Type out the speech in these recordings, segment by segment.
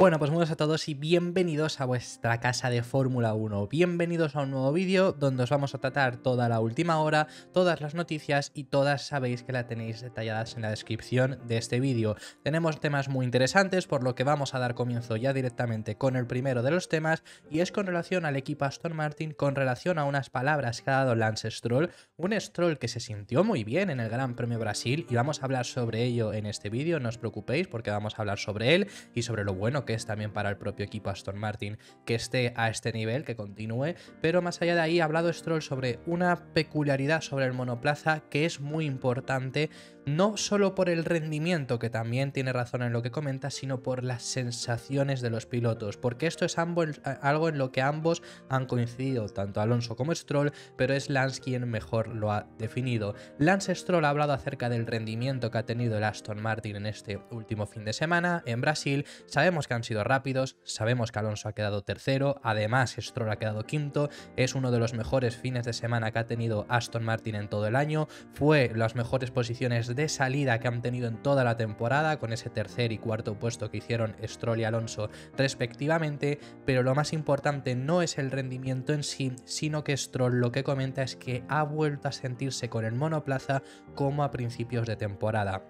Bueno, pues muy buenas a todos y bienvenidos a vuestra casa de Fórmula 1. Bienvenidos a un nuevo vídeo donde os vamos a tratar toda la última hora, todas las noticias y todas sabéis que la tenéis detalladas en la descripción de este vídeo. Tenemos temas muy interesantes, por lo que vamos a dar comienzo ya directamente con el primero de los temas, y es con relación al equipo Aston Martin, con relación a unas palabras que ha dado Lance Stroll, un Stroll que se sintió muy bien en el Gran Premio Brasil, y vamos a hablar sobre ello en este vídeo, no os preocupéis porque vamos a hablar sobre él y sobre lo bueno que es también para el propio equipo Aston Martin que esté a este nivel, que continúe. Pero más allá de ahí ha hablado Stroll sobre una peculiaridad sobre el monoplaza que es muy importante, no solo por el rendimiento, que también tiene razón en lo que comenta, sino por las sensaciones de los pilotos, porque esto es algo en lo que ambos han coincidido, tanto Alonso como Stroll, pero es Lance quien mejor lo ha definido. Lance Stroll ha hablado acerca del rendimiento que ha tenido el Aston Martin en este último fin de semana en Brasil. Sabemos que han sido rápidos, sabemos que Alonso ha quedado tercero, además Stroll ha quedado quinto, es uno de los mejores fines de semana que ha tenido Aston Martin en todo el año, fue las mejores posiciones de salida que han tenido en toda la temporada, con ese tercer y cuarto puesto que hicieron Stroll y Alonso respectivamente, pero lo más importante no es el rendimiento en sí, sino que Stroll lo que comenta es que ha vuelto a sentirse con el monoplaza como a principios de temporada,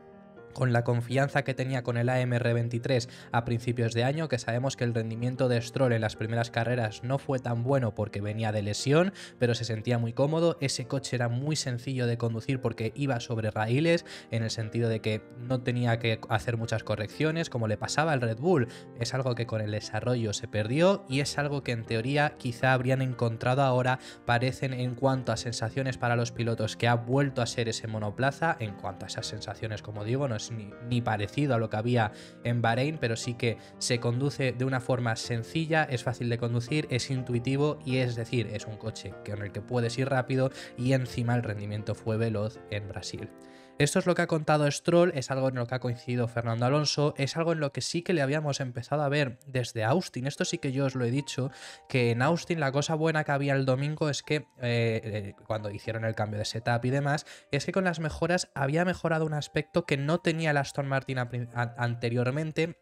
con la confianza que tenía con el AMR23 a principios de año, que sabemos que el rendimiento de Stroll en las primeras carreras no fue tan bueno porque venía de lesión, pero se sentía muy cómodo. Ese coche era muy sencillo de conducir porque iba sobre raíles, en el sentido de que no tenía que hacer muchas correcciones como le pasaba al Red Bull. Es algo que con el desarrollo se perdió y es algo que en teoría quizá habrían encontrado ahora. Parecen, en cuanto a sensaciones para los pilotos, que ha vuelto a ser ese monoplaza. En cuanto a esas sensaciones, como digo, no es ni parecido a lo que había en Bahrein, pero sí que se conduce de una forma sencilla, es fácil de conducir, es intuitivo y es decir, es un coche con el que puedes ir rápido, y encima el rendimiento fue veloz en Brasil. Esto es lo que ha contado Stroll, es algo en lo que ha coincidido Fernando Alonso, es algo en lo que sí que le habíamos empezado a ver desde Austin. Esto sí que yo os lo he dicho, que en Austin la cosa buena que había el domingo es que cuando hicieron el cambio de setup y demás, es que con las mejoras había mejorado un aspecto que no tenía el Aston Martin anteriormente,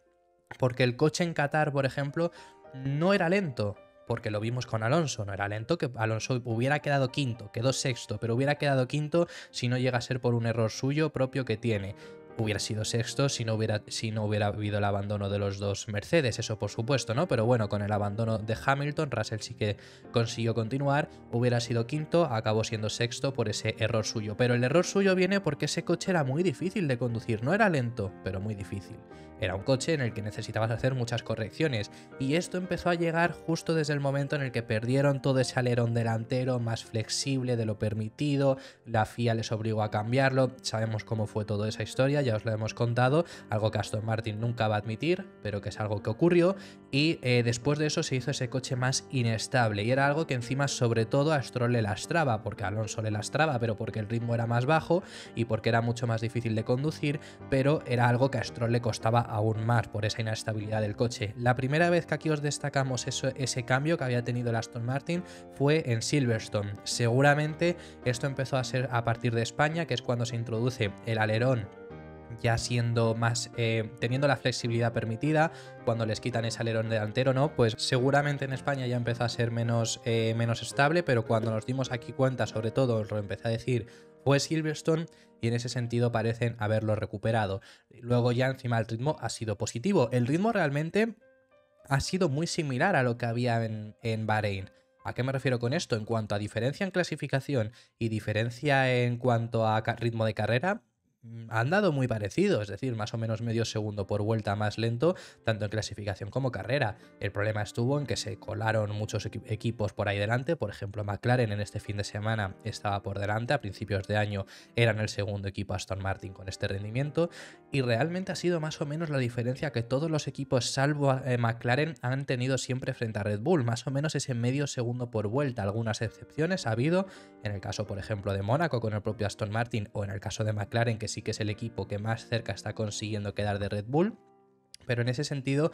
porque el coche en Qatar, por ejemplo, no era lento. Porque lo vimos con Alonso, no era lento, que Alonso hubiera quedado quinto, quedó sexto, pero hubiera quedado quinto si no llega a ser por un error suyo propio que tiene. Hubiera sido sexto si no hubiera habido el abandono de los dos Mercedes, eso por supuesto, ¿no? Pero bueno, con el abandono de Hamilton, Russell sí que consiguió continuar, hubiera sido quinto, acabó siendo sexto por ese error suyo. Pero el error suyo viene porque ese coche era muy difícil de conducir, no era lento, pero muy difícil. Era un coche en el que necesitabas hacer muchas correcciones, y esto empezó a llegar justo desde el momento en el que perdieron todo ese alerón delantero más flexible de lo permitido, la FIA les obligó a cambiarlo, sabemos cómo fue toda esa historia, ya os lo hemos contado, algo que Aston Martin nunca va a admitir, pero que es algo que ocurrió, y después de eso se hizo ese coche más inestable, y era algo que encima sobre todo a Stroll le lastraba, porque a Alonso le lastraba, pero porque el ritmo era más bajo y porque era mucho más difícil de conducir, pero era algo que a Stroll le costaba aún más por esa inestabilidad del coche. La primera vez que aquí os destacamos ese cambio que había tenido el Aston Martin fue en Silverstone. Seguramente esto empezó a ser a partir de España, que es cuando se introduce el alerón ya siendo más, teniendo la flexibilidad permitida. Cuando les quitan ese alerón delantero, ¿no? Pues seguramente en España ya empezó a ser menos estable, pero cuando nos dimos aquí cuenta, sobre todo, os lo empecé a decir, fue Silverstone, y en ese sentido parecen haberlo recuperado. Luego ya encima el ritmo ha sido positivo. El ritmo realmente ha sido muy similar a lo que había en Bahrein. ¿A qué me refiero con esto? En cuanto a diferencia en clasificación y diferencia en cuanto a ritmo de carrera, han dado muy parecido, es decir, más o menos medio segundo por vuelta más lento, tanto en clasificación como carrera. El problema estuvo en que se colaron muchos equipos por ahí delante, por ejemplo McLaren en este fin de semana estaba por delante, a principios de año eran el segundo equipo Aston Martin con este rendimiento, y realmente ha sido más o menos la diferencia que todos los equipos salvo McLaren han tenido siempre frente a Red Bull, más o menos ese medio segundo por vuelta. Algunas excepciones ha habido, en el caso por ejemplo de Mónaco con el propio Aston Martin, o en el caso de McLaren, que sí que es el equipo que más cerca está consiguiendo quedar de Red Bull. Pero en ese sentido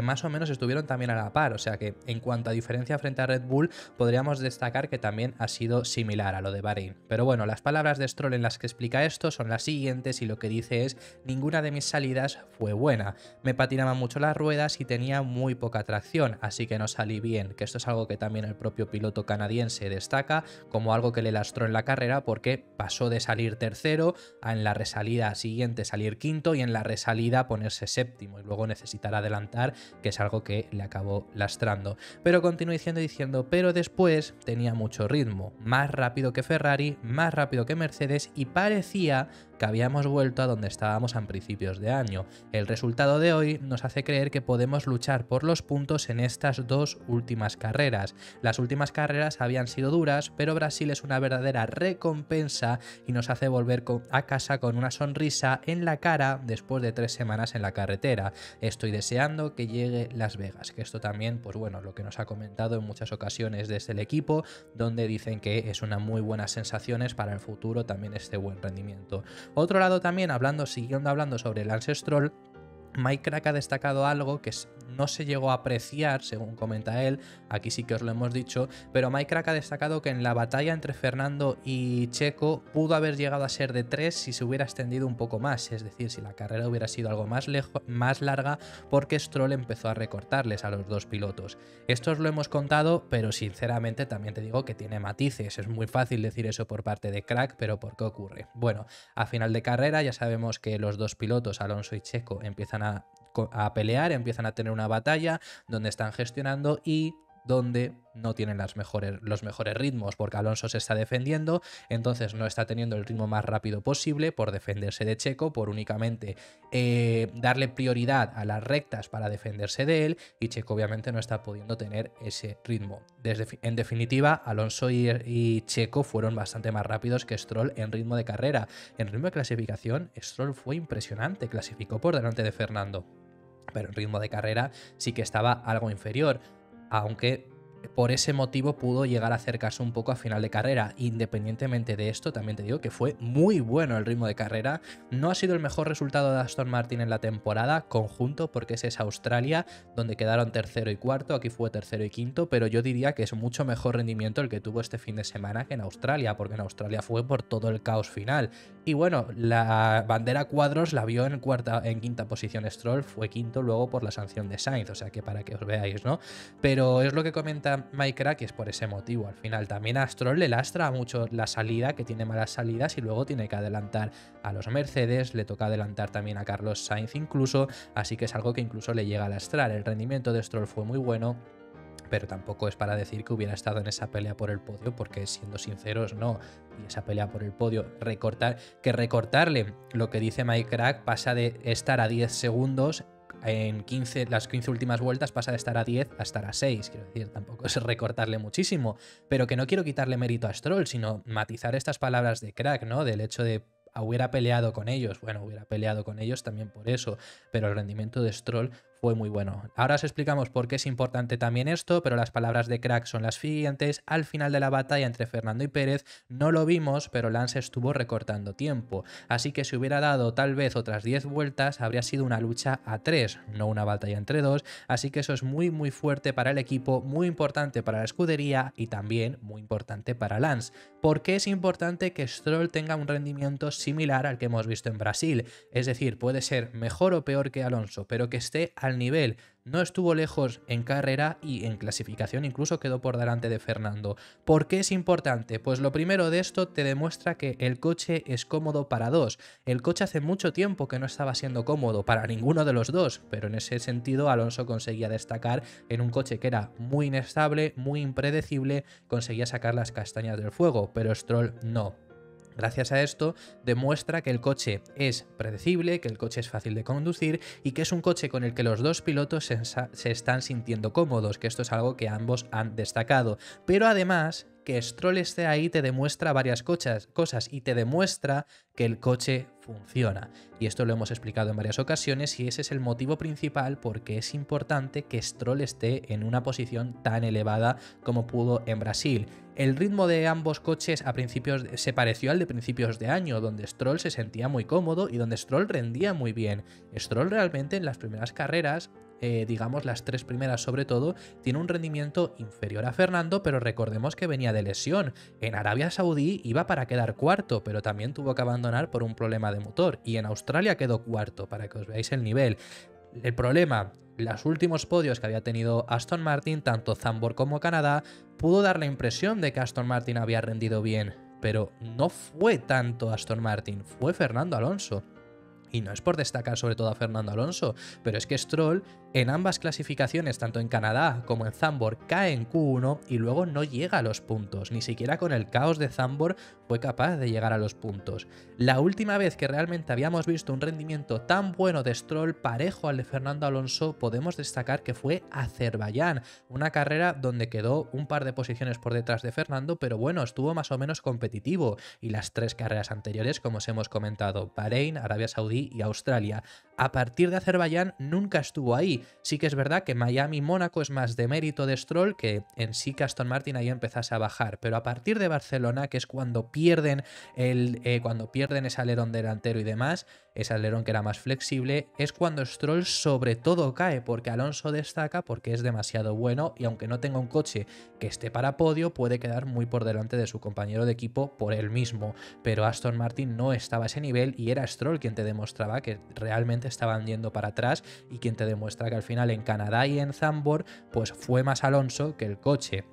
más o menos estuvieron también a la par, o sea que en cuanto a diferencia frente a Red Bull podríamos destacar que también ha sido similar a lo de Bahrein. Pero bueno, las palabras de Stroll en las que explica esto son las siguientes y lo que dice es: ninguna de mis salidas fue buena, me patinaban mucho las ruedas y tenía muy poca tracción, así que no salí bien, que esto es algo que también el propio piloto canadiense destaca como algo que le lastró en la carrera, porque pasó de salir tercero a en la resalida siguiente salir quinto y en la resalida ponerse séptimo y luego necesitar adelantar, que es algo que le acabó lastrando. Pero continúa diciendo, pero después tenía mucho ritmo, más rápido que Ferrari, más rápido que Mercedes y parecía que habíamos vuelto a donde estábamos a principios de año. El resultado de hoy nos hace creer que podemos luchar por los puntos en estas dos últimas carreras. Las últimas carreras habían sido duras, pero Brasil es una verdadera recompensa y nos hace volver a casa con una sonrisa en la cara después de 3 semanas en la carretera. Estoy deseando que llegue Las Vegas, que esto también, pues bueno, lo que nos ha comentado en muchas ocasiones desde el equipo, donde dicen que es una muy buenas sensaciones para el futuro también este buen rendimiento. Otro lado también, siguiendo hablando sobre Lance Stroll, Mike Crack ha destacado algo que no se llegó a apreciar, según comenta él, aquí sí que os lo hemos dicho, pero Mike Crack ha destacado que en la batalla entre Fernando y Checo pudo haber llegado a ser de 3 si se hubiera extendido un poco más, es decir, si la carrera hubiera sido algo más larga, porque Stroll empezó a recortarles a los dos pilotos. Esto os lo hemos contado, pero sinceramente también te digo que tiene matices, es muy fácil decir eso por parte de Crack, pero ¿por qué ocurre? Bueno, a final de carrera ya sabemos que los dos pilotos, Alonso y Checo, empiezan a pelear, empiezan a tener una batalla donde están gestionando y donde no tienen los mejores ritmos, porque Alonso se está defendiendo, entonces no está teniendo el ritmo más rápido posible por defenderse de Checo, por únicamente darle prioridad a las rectas para defenderse de él, y Checo obviamente no está pudiendo tener ese ritmo. En definitiva, Alonso y Checo fueron bastante más rápidos que Stroll en ritmo de carrera. En ritmo de clasificación, Stroll fue impresionante, clasificó por delante de Fernando, pero en ritmo de carrera sí que estaba algo inferior, aunque por ese motivo pudo llegar a acercarse un poco a final de carrera. Independientemente de esto, también te digo que fue muy bueno el ritmo de carrera. No ha sido el mejor resultado de Aston Martin en la temporada conjunto, porque ese es Australia, donde quedaron tercero y cuarto, aquí fue tercero y quinto, pero yo diría que es mucho mejor rendimiento el que tuvo este fin de semana que en Australia, porque en Australia fue por todo el caos final. Y bueno, la bandera cuadros la vio en quinta posición Stroll, fue quinto luego por la sanción de Sainz, o sea que para que os veáis, ¿no? Pero es lo que comenta Mike Crack, es por ese motivo. Al final también a Stroll le lastra mucho la salida, que tiene malas salidas y luego tiene que adelantar a los Mercedes, le toca adelantar también a Carlos Sainz incluso, así que es algo que incluso le llega a lastrar. El rendimiento de Stroll fue muy bueno, pero tampoco es para decir que hubiera estado en esa pelea por el podio, porque siendo sinceros no. Y esa pelea por el podio, recortarle, lo que dice Mike Crack, pasa de estar a 10 segundos en las 15 últimas vueltas, pasa de estar a 10 a estar a 6, quiero decir, tampoco es recortarle muchísimo, pero que no quiero quitarle mérito a Stroll, sino matizar estas palabras de Crack, ¿no? Del hecho de hubiera peleado con ellos, bueno, hubiera peleado con ellos también por eso, pero el rendimiento de Stroll fue muy bueno. Ahora os explicamos por qué es importante también esto, pero las palabras de Crack son las siguientes. Al final de la batalla entre Fernando y Pérez no lo vimos, pero Lance estuvo recortando tiempo, así que si hubiera dado tal vez otras 10 vueltas habría sido una lucha a 3, no una batalla entre 2, así que eso es muy muy fuerte para el equipo, muy importante para la escudería y también muy importante para Lance. ¿Por qué es importante que Stroll tenga un rendimiento similar al que hemos visto en Brasil? Es decir, puede ser mejor o peor que Alonso, pero que esté al nivel. No estuvo lejos en carrera y en clasificación incluso quedó por delante de Fernando. ¿Por qué es importante? Pues lo primero de esto te demuestra que el coche es cómodo para dos. El coche hace mucho tiempo que no estaba siendo cómodo para ninguno de los dos, pero en ese sentido Alonso conseguía destacar en un coche que era muy inestable, muy impredecible, conseguía sacar las castañas del fuego, pero Stroll no. Gracias a esto demuestra que el coche es predecible, que el coche es fácil de conducir y que es un coche con el que los dos pilotos se están sintiendo cómodos, que esto es algo que ambos han destacado. Pero además, que Stroll esté ahí te demuestra varias cosas y te demuestra que el coche funciona. Y esto lo hemos explicado en varias ocasiones y ese es el motivo principal porque es importante que Stroll esté en una posición tan elevada como pudo en Brasil. El ritmo de ambos coches se pareció al de principios de año, donde Stroll se sentía muy cómodo y donde Stroll rendía muy bien. Stroll realmente en las primeras carreras digamos las 3 primeras sobre todo, tiene un rendimiento inferior a Fernando, pero recordemos que venía de lesión. En Arabia Saudí iba para quedar cuarto, pero también tuvo que abandonar por un problema de motor, y en Australia quedó cuarto, para que os veáis el nivel. El problema, los últimos podios que había tenido Aston Martin, tanto Zandvoort como Canadá, pudo dar la impresión de que Aston Martin había rendido bien, pero no fue tanto Aston Martin, fue Fernando Alonso. Y no es por destacar sobre todo a Fernando Alonso, pero es que Stroll en ambas clasificaciones, tanto en Canadá como en Zandvoort, cae en Q1 y luego no llega a los puntos. Ni siquiera con el caos de Zandvoort fue capaz de llegar a los puntos. La última vez que realmente habíamos visto un rendimiento tan bueno de Stroll parejo al de Fernando Alonso, podemos destacar que fue Azerbaiyán, una carrera donde quedó un par de posiciones por detrás de Fernando, pero bueno, estuvo más o menos competitivo. Y las 3 carreras anteriores, como os hemos comentado, Bahrein, Arabia Saudí y Australia. A partir de Azerbaiyán nunca estuvo ahí. Sí que es verdad que Miami y Mónaco es más de mérito de Stroll que en sí que Aston Martin ahí empezase a bajar, pero a partir de Barcelona, que es cuando pierden ese alerón delantero y demás, ese alerón que era más flexible, es cuando Stroll sobre todo cae, porque Alonso destaca porque es demasiado bueno y aunque no tenga un coche que esté para podio, puede quedar muy por delante de su compañero de equipo por él mismo, pero Aston Martin no estaba a ese nivel y era Stroll quien te demostraba que realmente estaban yendo para atrás y quien te demuestra que al final en Canadá y en Zandvoort pues fue más Alonso que el coche.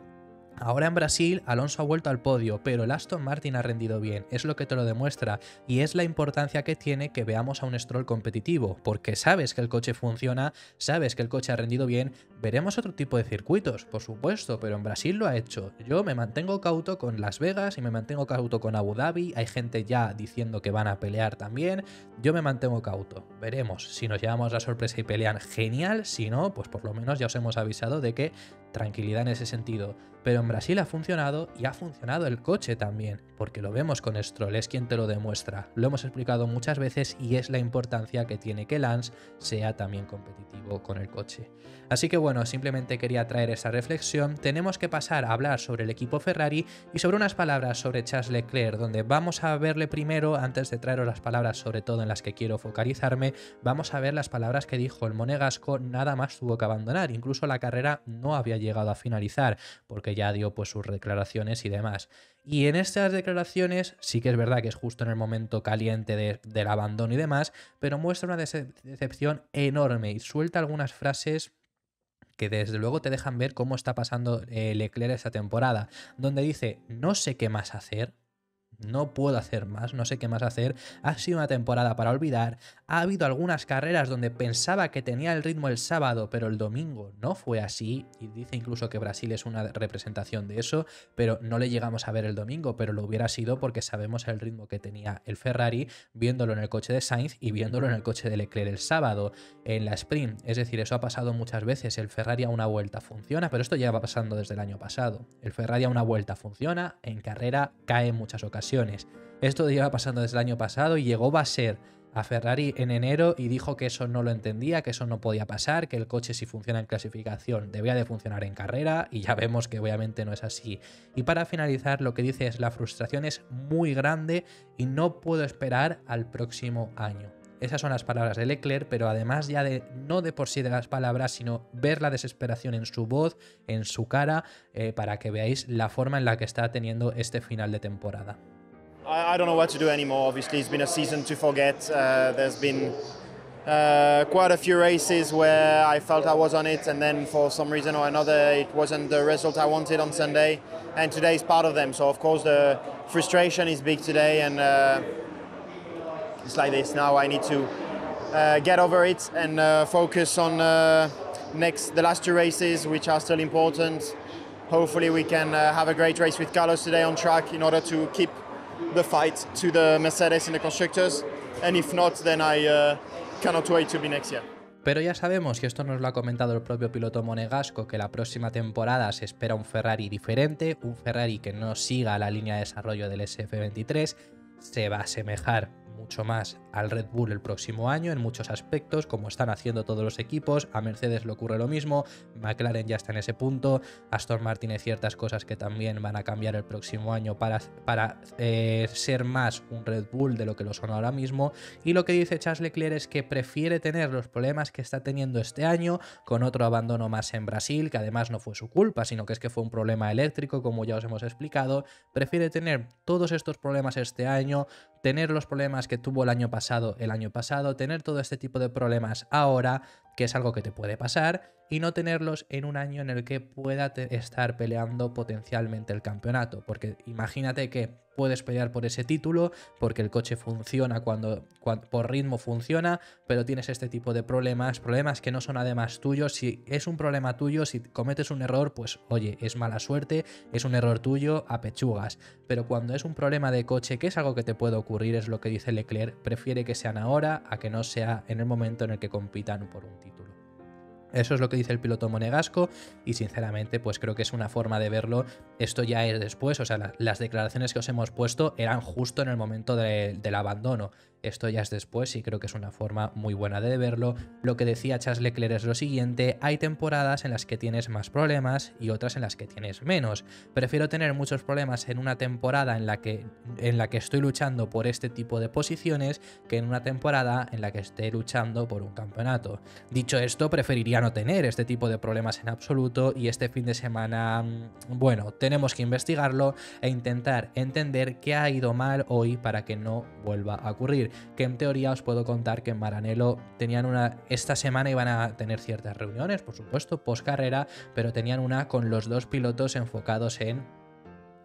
Ahora en Brasil, Alonso ha vuelto al podio, pero el Aston Martin ha rendido bien, es lo que te lo demuestra, y es la importancia que tiene que veamos a un Stroll competitivo, porque sabes que el coche funciona, sabes que el coche ha rendido bien, veremos otro tipo de circuitos, por supuesto, pero en Brasil lo ha hecho. Yo me mantengo cauto con Las Vegas y me mantengo cauto con Abu Dhabi, hay gente ya diciendo que van a pelear también, yo me mantengo cauto, veremos, si nos llevamos la sorpresa y pelean, genial, si no, pues por lo menos ya os hemos avisado de que tranquilidad en ese sentido. Pero en Brasil ha funcionado y ha funcionado el coche también, porque lo vemos con Stroll, es quien te lo demuestra. Lo hemos explicado muchas veces y es la importancia que tiene que Lance sea también competitivo con el coche. Así que bueno, simplemente quería traer esa reflexión. Tenemos que pasar a hablar sobre el equipo Ferrari y sobre unas palabras sobre Charles Leclerc, donde vamos a verle primero, antes de traeros las palabras sobre todo en las que quiero focalizarme, vamos a ver las palabras que dijo el monegasco nada más tuvo que abandonar. Incluso la carrera no había llegado a finalizar, porque ya dio pues sus declaraciones y demás. Y en estas declaraciones sí que es verdad que es justo en el momento caliente del abandono y demás, pero muestra una decepción enorme y suelta algunas frases que desde luego te dejan ver cómo está pasando Leclerc esta temporada, donde dice, no sé qué más hacer, no puedo hacer más, no sé qué más hacer, ha sido una temporada para olvidar, ha habido algunas carreras donde pensaba que tenía el ritmo el sábado, pero el domingo no fue así, y dice incluso que Brasil es una representación de eso, pero no le llegamos a ver el domingo, pero lo hubiera sido porque sabemos el ritmo que tenía el Ferrari, viéndolo en el coche de Sainz y viéndolo en el coche de Leclerc el sábado, en la sprint, es decir, eso ha pasado muchas veces, el Ferrari a una vuelta funciona, pero esto ya va pasando desde el año pasado, el Ferrari a una vuelta funciona, en carrera cae en muchas ocasiones. Esto lleva pasando desde el año pasado y llegó Vasser a Ferrari en enero y dijo que eso no lo entendía, que eso no podía pasar, que el coche si funciona en clasificación debía de funcionar en carrera y ya vemos que obviamente no es así. Y para finalizar lo que dice es la frustración es muy grande y no puedo esperar al próximo año. Esas son las palabras de Leclerc, pero además ya de no de por sí de las palabras, sino ver la desesperación en su voz, en su cara, para que veáis la forma en la que está teniendo este final de temporada. I don't know what to do anymore. Obviously, it's been a season to forget. There's been quite a few races where I felt I was on it, and then for some reason or another, it wasn't the result I wanted on Sunday. And today is part of them. So of course, the frustration is big today, and it's like this. Now I need to get over it and focus on the last 2 races, which are still important. Hopefully, we can have a great race with Carlos today on track in order to keep the fight to the Mercedes and the constructors, and if not, then I cannot wait to be next year. Pero ya sabemos, y esto nos lo ha comentado el propio piloto monegasco, que la próxima temporada se espera un Ferrari diferente, un Ferrari que no siga la línea de desarrollo del SF23, se va a asemejar mucho más al Red Bull el próximo año en muchos aspectos, como están haciendo todos los equipos. A Mercedes le ocurre lo mismo, McLaren ya está en ese punto, Aston Martin hay ciertas cosas que también van a cambiar el próximo año para ser más un Red Bull de lo que lo son ahora mismo. Y lo que dice Charles Leclerc es que prefiere tener los problemas que está teniendo este año, con otro abandono más en Brasil, que además no fue su culpa, sino que es que fue un problema eléctrico, como ya os hemos explicado. Prefiere tener todos estos problemas este año, tener los problemas que tuvo el año pasado, tener todo este tipo de problemas ahora, que es algo que te puede pasar, y no tenerlos en un año en el que pueda estar peleando potencialmente el campeonato. Porque imagínate que puedes pelear por ese título, porque el coche funciona cuando por ritmo funciona, pero tienes este tipo de problemas que no son además tuyos. Si es un problema tuyo, si cometes un error, pues oye, es mala suerte, es un error tuyo, a pechugas. Pero cuando es un problema de coche, que es algo que te puede ocurrir, es lo que dice Leclerc, prefiere que sean ahora a que no sea en el momento en el que compitan por un título. Eso es lo que dice el piloto monegasco y sinceramente pues creo que es una forma de verlo. Esto ya es después, o sea, las declaraciones que os hemos puesto eran justo en el momento del abandono. Esto ya es después y creo que es una forma muy buena de verlo. Lo que decía Charles Leclerc es lo siguiente: hay temporadas en las que tienes más problemas y otras en las que tienes menos. Prefiero tener muchos problemas en una temporada en la que estoy luchando por este tipo de posiciones que en una temporada en la que esté luchando por un campeonato. Dicho esto, preferiría no tener este tipo de problemas en absoluto y este fin de semana, bueno, tenemos que investigarlo e intentar entender qué ha ido mal hoy para que no vuelva a ocurrir. Que en teoría os puedo contar que en Maranello esta semana iban a tener ciertas reuniones, por supuesto, post carrera, pero tenían una con los dos pilotos enfocados en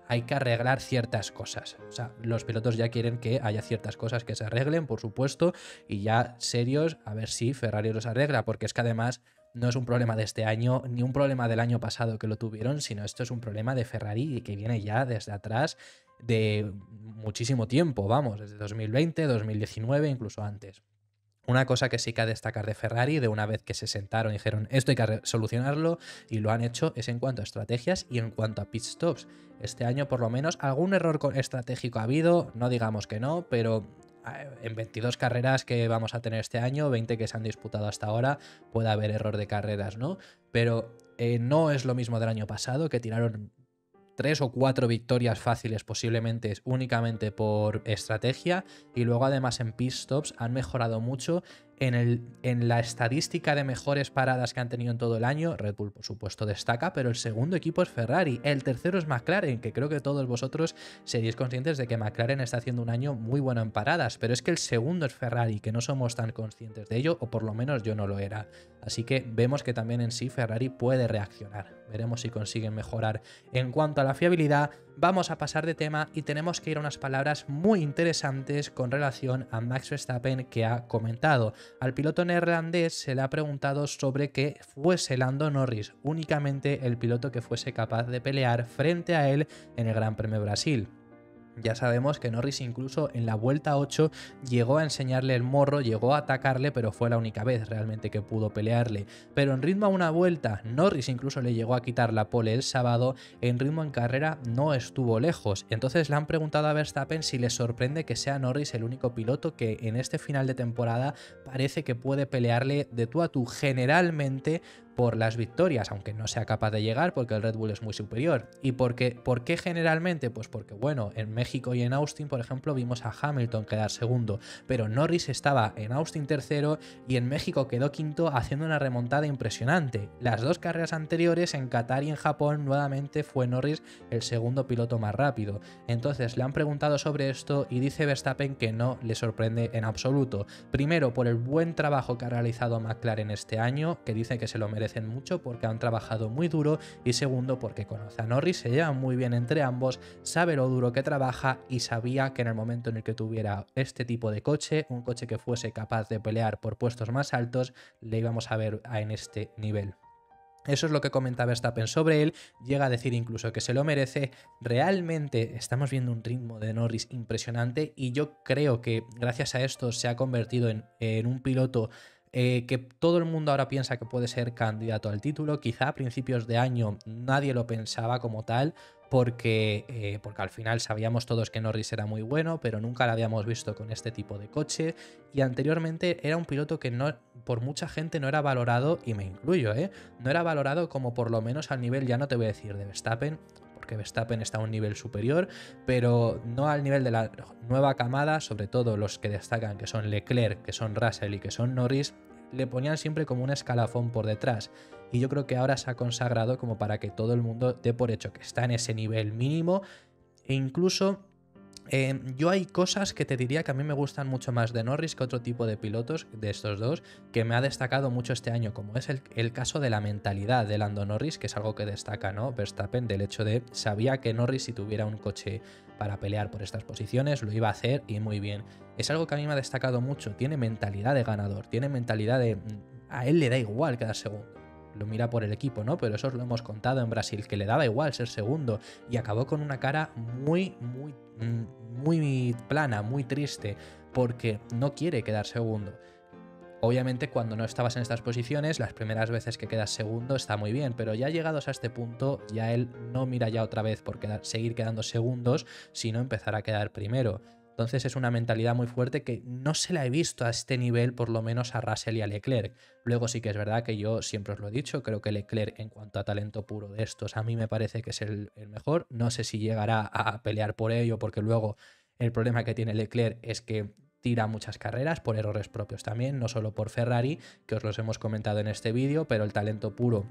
hay que arreglar ciertas cosas. O sea, los pilotos ya quieren que haya ciertas cosas que se arreglen, por supuesto, y ya serios, a ver si Ferrari los arregla, porque es que además no es un problema de este año, ni un problema del año pasado que lo tuvieron, sino esto es un problema de Ferrari que viene ya desde atrás de muchísimo tiempo, vamos, desde 2020, 2019, incluso antes. Una cosa que sí que a destacar de Ferrari, de una vez que se sentaron y dijeron esto hay que solucionarlo, y lo han hecho, es en cuanto a estrategias y en cuanto a pit stops. Este año por lo menos algún error estratégico ha habido, no digamos que no, pero en 22 carreras que vamos a tener este año, 20 que se han disputado hasta ahora, puede haber error de carreras, ¿no? Pero no es lo mismo del año pasado, que tiraron 3 o 4 victorias fáciles posiblemente únicamente por estrategia, y luego además en pit stops han mejorado mucho en la estadística de mejores paradas que han tenido en todo el año. Red Bull por supuesto destaca, pero el segundo equipo es Ferrari, el tercero es McLaren, que creo que todos vosotros seréis conscientes de que McLaren está haciendo un año muy bueno en paradas, pero es que el segundo es Ferrari, que no somos tan conscientes de ello, o por lo menos yo no lo era. Así que vemos que también en sí Ferrari puede reaccionar. Veremos si consiguen mejorar. En cuanto a la fiabilidad, vamos a pasar de tema y tenemos que ir a unas palabras muy interesantes con relación a Max Verstappen que ha comentado. Al piloto neerlandés se le ha preguntado sobre que fuese Lando Norris únicamente el piloto que fuese capaz de pelear frente a él en el Gran Premio de Brasil. Ya sabemos que Norris incluso en la vuelta 8 llegó a enseñarle el morro, llegó a atacarle, pero fue la única vez realmente que pudo pelearle. Pero en ritmo a una vuelta, Norris incluso le llegó a quitar la pole el sábado, en ritmo en carrera no estuvo lejos. Entonces le han preguntado a Verstappen si le sorprende que sea Norris el único piloto que en este final de temporada parece que puede pelearle de tú a tú generalmente por las victorias, aunque no sea capaz de llegar porque el Red Bull es muy superior. ¿Y por qué generalmente? Pues porque, bueno, en México y en Austin, por ejemplo, vimos a Hamilton quedar segundo, pero Norris estaba en Austin tercero y en México quedó quinto haciendo una remontada impresionante. Las dos carreras anteriores, en Qatar y en Japón, nuevamente fue Norris el segundo piloto más rápido. Entonces le han preguntado sobre esto y dice Verstappen que no le sorprende en absoluto. Primero, por el buen trabajo que ha realizado McLaren este año, que dice que se lo merece mucho porque han trabajado muy duro, y segundo porque conoce a Norris, se llevan muy bien entre ambos, sabe lo duro que trabaja y sabía que en el momento en el que tuviera este tipo de coche, un coche que fuese capaz de pelear por puestos más altos, le íbamos a ver en este nivel. Eso es lo que comenta Verstappen sobre él, llega a decir incluso que se lo merece. Realmente estamos viendo un ritmo de Norris impresionante y yo creo que gracias a esto se ha convertido en un piloto que todo el mundo ahora piensa que puede ser candidato al título. Quizá a principios de año nadie lo pensaba como tal, porque al final sabíamos todos que Norris era muy bueno, pero nunca lo habíamos visto con este tipo de coche, y anteriormente era un piloto que no, por mucha gente no era valorado, y me incluyo, no era valorado como por lo menos al nivel, ya no te voy a decir de Verstappen, porque Verstappen está a un nivel superior, pero no al nivel de la nueva camada, sobre todo los que destacan, que son Leclerc, que son Russell y que son Norris, le ponían siempre como un escalafón por detrás. Y yo creo que ahora se ha consagrado como para que todo el mundo dé por hecho que está en ese nivel mínimo. E incluso yo hay cosas que te diría que a mí me gustan mucho más de Norris que otro tipo de pilotos de estos dos, que me ha destacado mucho este año, como es el caso de la mentalidad de Lando Norris, que es algo que destaca, ¿no? Verstappen, del hecho de sabía que Norris, si tuviera un coche para pelear por estas posiciones, lo iba a hacer, y muy bien. Es algo que a mí me ha destacado mucho. Tiene mentalidad de ganador, tiene mentalidad de a él le da igual quedar segundo. Lo mira por el equipo, ¿no? Pero eso os lo hemos contado en Brasil, que le daba igual ser segundo, y acabó con una cara muy plana, muy triste, porque no quiere quedar segundo. Obviamente cuando no estabas en estas posiciones, las primeras veces que quedas segundo está muy bien, pero ya llegados a este punto, ya él no mira ya otra vez por seguir quedando segundos, sino empezar a quedar primero. Entonces es una mentalidad muy fuerte que no se la he visto a este nivel, por lo menos a Russell y a Leclerc. Luego sí que es verdad que yo siempre os lo he dicho, creo que Leclerc en cuanto a talento puro de estos, a mí me parece que es el mejor. No sé si llegará a pelear por ello, porque luego el problema que tiene Leclerc es que tira muchas carreras por errores propios también, no solo por Ferrari, que os los hemos comentado en este vídeo, pero el talento puro,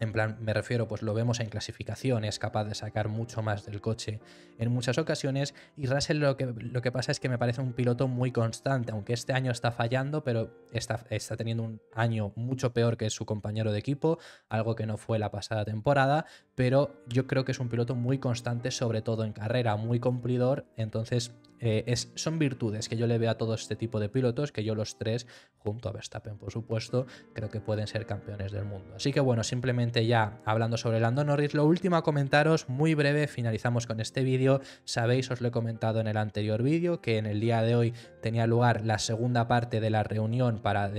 en plan, me refiero, pues lo vemos en clasificación, es capaz de sacar mucho más del coche en muchas ocasiones. Y Russell lo que pasa es que me parece un piloto muy constante, aunque este año está fallando, pero está teniendo un año mucho peor que su compañero de equipo, algo que no fue la pasada temporada, pero yo creo que es un piloto muy constante, sobre todo en carrera, muy cumplidor. Entonces son virtudes que yo le veo a todo este tipo de pilotos, que yo los tres, junto a Verstappen por supuesto, creo que pueden ser campeones del mundo. Así que bueno, simplemente ya hablando sobre Lando Norris, lo último a comentaros, muy breve, finalizamos con este vídeo. Sabéis, os lo he comentado en el anterior vídeo, que en el día de hoy tenía lugar la segunda parte de la reunión para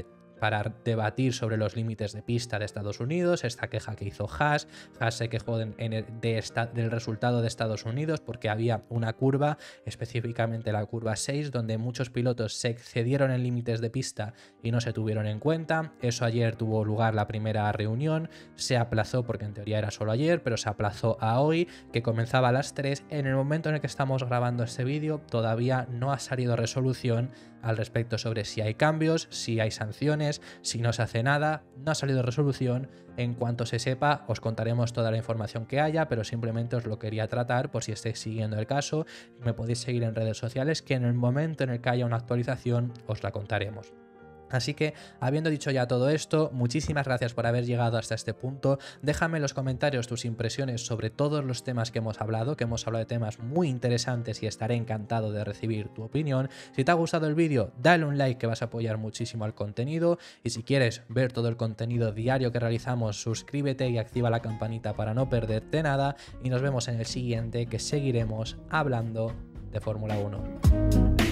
debatir sobre los límites de pista de Estados Unidos, esta queja que hizo Haas. Haas se quejó del resultado de Estados Unidos porque había una curva, específicamente la curva 6, donde muchos pilotos se excedieron en límites de pista y no se tuvieron en cuenta. Eso ayer tuvo lugar la primera reunión, se aplazó porque en teoría era solo ayer, pero se aplazó a hoy, que comenzaba a las 3. En el momento en el que estamos grabando este vídeo todavía no ha salido resolución al respecto sobre si hay cambios, si hay sanciones, si no se hace nada. No ha salido resolución. En cuanto se sepa os contaremos toda la información que haya, pero simplemente os lo quería tratar por si estáis siguiendo el caso. Me podéis seguir en redes sociales, que en el momento en el que haya una actualización os la contaremos. Así que, habiendo dicho ya todo esto, muchísimas gracias por haber llegado hasta este punto. Déjame en los comentarios tus impresiones sobre todos los temas que hemos hablado de temas muy interesantes, y estaré encantado de recibir tu opinión. Si te ha gustado el vídeo, dale un like, que vas a apoyar muchísimo al contenido, y si quieres ver todo el contenido diario que realizamos, suscríbete y activa la campanita para no perderte nada, y nos vemos en el siguiente, que seguiremos hablando de Fórmula 1.